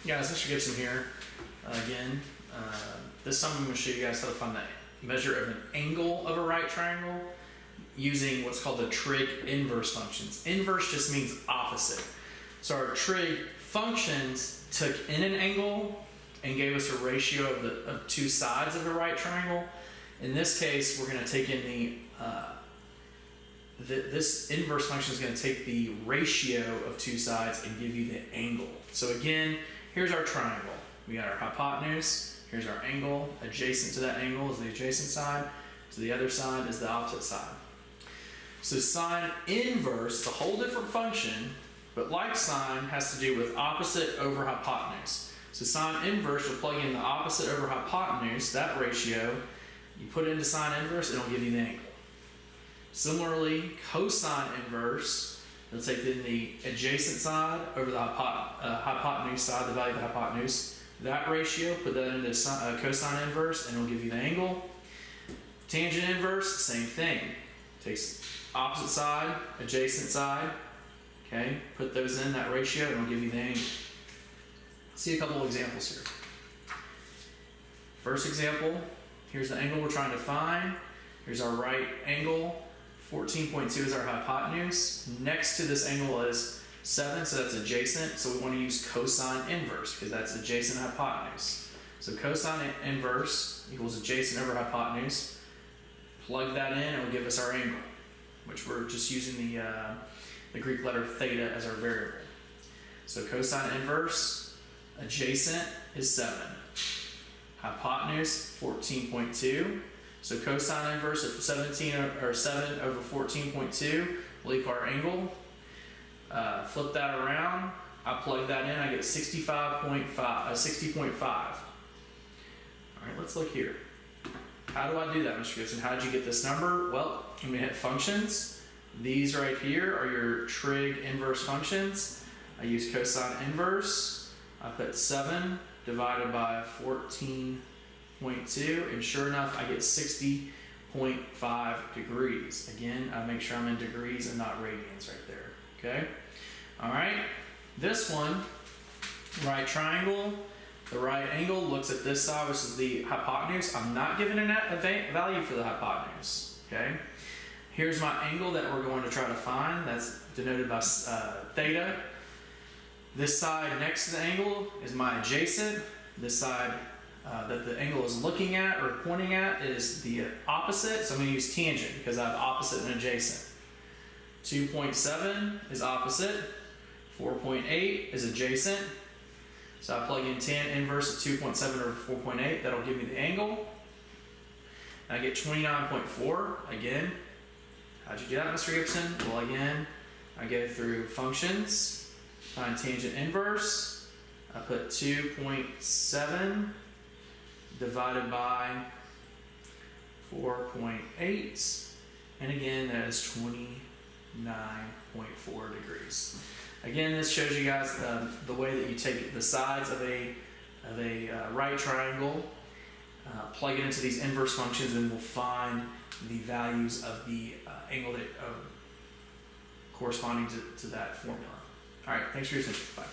Guys, Mr. Gibson here again. This time I'm going to show you guys how to find the measure of an angle of a right triangle using what's called the trig inverse functions. Inverse just means opposite. So our trig functions took in an angle and gave us a ratio of two sides of the right triangle. In this case, we're going to take in this inverse function is going to take the ratio of two sides and give you the angle. So again, here's our triangle. We got our hypotenuse, here's our angle. Adjacent to that angle is the adjacent side. To the other side is the opposite side. So sine inverse is a whole different function, but like sine has to do with opposite over hypotenuse. So sine inverse, you'll plug in the opposite over hypotenuse, that ratio, you put it into sine inverse, it'll give you the angle. Similarly, cosine inverse, you'll take in the adjacent side over the hypotenuse side, the value of the hypotenuse. That ratio, put that into cosine inverse, and it'll give you the angle. Tangent inverse, same thing. Takes opposite side, adjacent side, okay? Put those in, that ratio, and it'll give you the angle. Let's see a couple of examples here. First example, here's the angle we're trying to find. Here's our right angle. 14.2 is our hypotenuse. Next to this angle is 7, so that's adjacent. So we want to use cosine inverse because that's adjacent hypotenuse. So cosine inverse equals adjacent over hypotenuse. Plug that in, and it will give us our angle, which we're just using the Greek letter theta as our variable. So cosine inverse, adjacent is 7. Hypotenuse, 14.2. So cosine inverse of 7 over 14.2 will equal our angle. Flip that around. I plug that in. I get 60.5. All right, let's look here. How do I do that, Mr. Gibson? How did you get this number? Well, I'm going to hit functions. These right here are your trig inverse functions. I use cosine inverse. I put 7 divided by 14.2, and sure enough, I get 60.5 degrees. Again, I make sure I'm in degrees and not radians right there. Okay? All right. This one, right triangle, the right angle looks at this side, which is the hypotenuse. I'm not giving a value for the hypotenuse. Okay? Here's my angle that we're going to try to find. That's denoted by theta. This side next to the angle is my adjacent. This side that the angle is looking at or pointing at is the opposite. So I'm going to use tangent because I have opposite and adjacent. 2.7 is opposite. 4.8 is adjacent. So I plug in tan inverse of 2.7 over 4.8. That'll give me the angle. And I get 29.4 again. How'd you do that, Mr. Gibson? Well, again, I go through functions. Find tangent inverse. I put 2.7 divided by 4.8, and again that is 29.4 degrees. Again, this shows you guys the way that you take the sides of a right triangle, plug it into these inverse functions, and we'll find the values of the angle that corresponding to that formula. All right, thanks for your attention. Bye.